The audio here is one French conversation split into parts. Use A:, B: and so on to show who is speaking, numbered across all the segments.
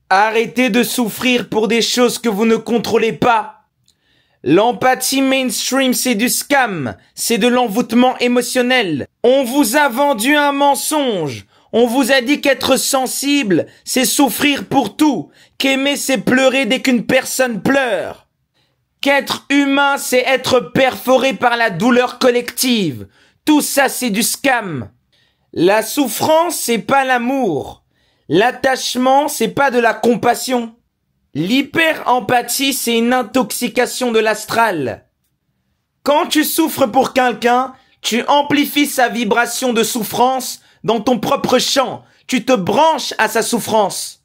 A: Arrêtez de souffrir pour des choses que vous ne contrôlez pas. L'empathie mainstream, c'est du scam, c'est de l'envoûtement émotionnel. On vous a vendu un mensonge. On vous a dit qu'être sensible, c'est souffrir pour tout, qu'aimer, c'est pleurer dès qu'une personne pleure. Qu'être humain, c'est être perforé par la douleur collective. Tout ça, c'est du scam. La souffrance, c'est pas l'amour. L'attachement, c'est pas de la compassion. L'hyper-empathie, c'est une intoxication de l'astral. Quand tu souffres pour quelqu'un, tu amplifies sa vibration de souffrance dans ton propre champ. Tu te branches à sa souffrance.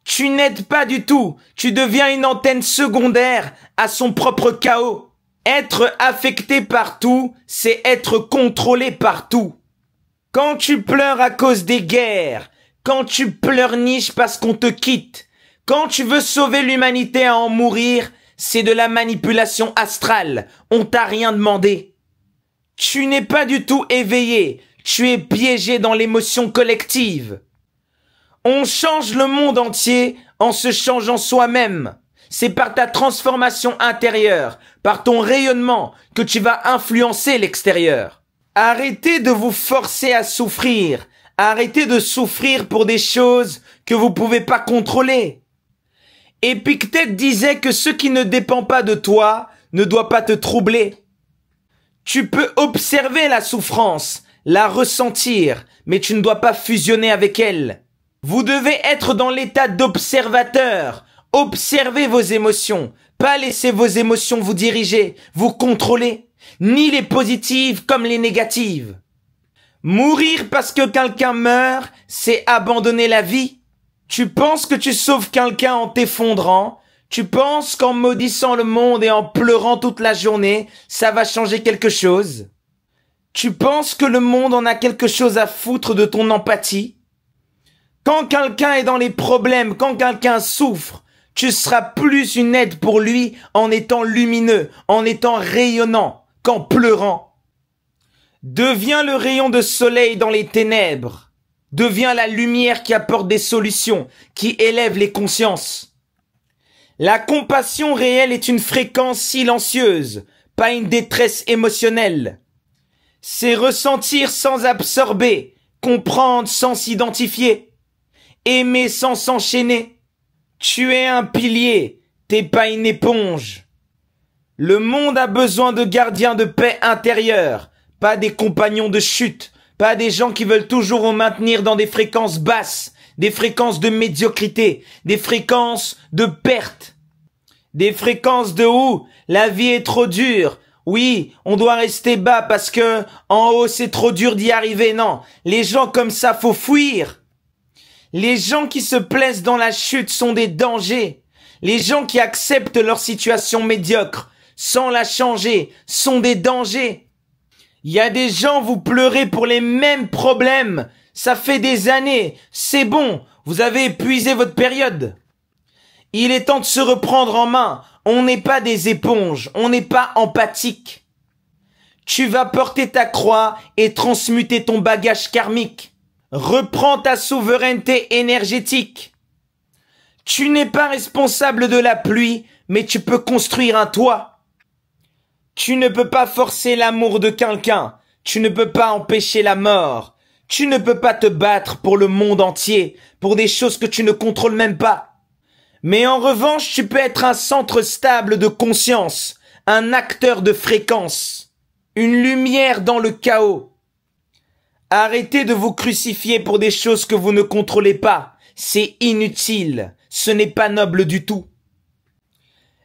A: Tu n'aides pas du tout. Tu deviens une antenne secondaire à son propre chaos. Être affecté par tout, c'est être contrôlé par tout. Quand tu pleures à cause des guerres, quand tu pleurniches parce qu'on te quitte, quand tu veux sauver l'humanité à en mourir, c'est de la manipulation astrale. On t'a rien demandé. Tu n'es pas du tout éveillé. Tu es piégé dans l'émotion collective. On change le monde entier en se changeant soi-même. C'est par ta transformation intérieure, par ton rayonnement, que tu vas influencer l'extérieur. Arrêtez de vous forcer à souffrir. Arrêtez de souffrir pour des choses que vous pouvez pas contrôler. Épictète disait que ce qui ne dépend pas de toi ne doit pas te troubler. Tu peux observer la souffrance, la ressentir, mais tu ne dois pas fusionner avec elle. Vous devez être dans l'état d'observateur. Observez vos émotions, pas laisser vos émotions vous diriger, vous contrôler, ni les positives comme les négatives. Mourir parce que quelqu'un meurt, c'est abandonner la vie. Tu penses que tu sauves quelqu'un en t'effondrant, tu penses qu'en maudissant le monde et en pleurant toute la journée, ça va changer quelque chose. Tu penses que le monde en a quelque chose à foutre de ton empathie. Quand quelqu'un est dans les problèmes, quand quelqu'un souffre, tu seras plus une aide pour lui en étant lumineux, en étant rayonnant, qu'en pleurant. Deviens le rayon de soleil dans les ténèbres. Deviens la lumière qui apporte des solutions, qui élève les consciences. La compassion réelle est une fréquence silencieuse, pas une détresse émotionnelle. C'est ressentir sans absorber, comprendre sans s'identifier. Aimer sans s'enchaîner. Tu es un pilier, t'es pas une éponge. Le monde a besoin de gardiens de paix intérieure, pas des compagnons de chute, pas des gens qui veulent toujours vous maintenir dans des fréquences basses, des fréquences de médiocrité, des fréquences de perte, des fréquences de la vie est trop dure. Oui, on doit rester bas parce que en haut c'est trop dur d'y arriver. Non, les gens comme ça faut fuir. Les gens qui se plaisent dans la chute sont des dangers. Les gens qui acceptent leur situation médiocre sans la changer sont des dangers. Il y a des gens, vous pleurez pour les mêmes problèmes. Ça fait des années. C'est bon, vous avez épuisé votre période. Il est temps de se reprendre en main. On n'est pas des éponges, on n'est pas empathique. Tu vas porter ta croix et transmuter ton bagage karmique. Reprends ta souveraineté énergétique. Tu n'es pas responsable de la pluie, mais tu peux construire un toit. Tu ne peux pas forcer l'amour de quelqu'un. Tu ne peux pas empêcher la mort. Tu ne peux pas te battre pour le monde entier, pour des choses que tu ne contrôles même pas. Mais en revanche, tu peux être un centre stable de conscience, un acteur de fréquence, une lumière dans le chaos. Arrêtez de vous crucifier pour des choses que vous ne contrôlez pas. C'est inutile. Ce n'est pas noble du tout.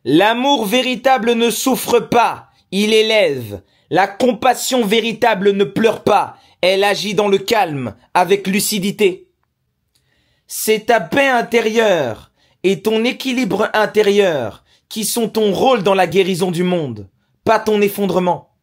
A: L'amour véritable ne souffre pas. Il élève. La compassion véritable ne pleure pas. Elle agit dans le calme, avec lucidité. C'est ta paix intérieure et ton équilibre intérieur qui sont ton rôle dans la guérison du monde, pas ton effondrement.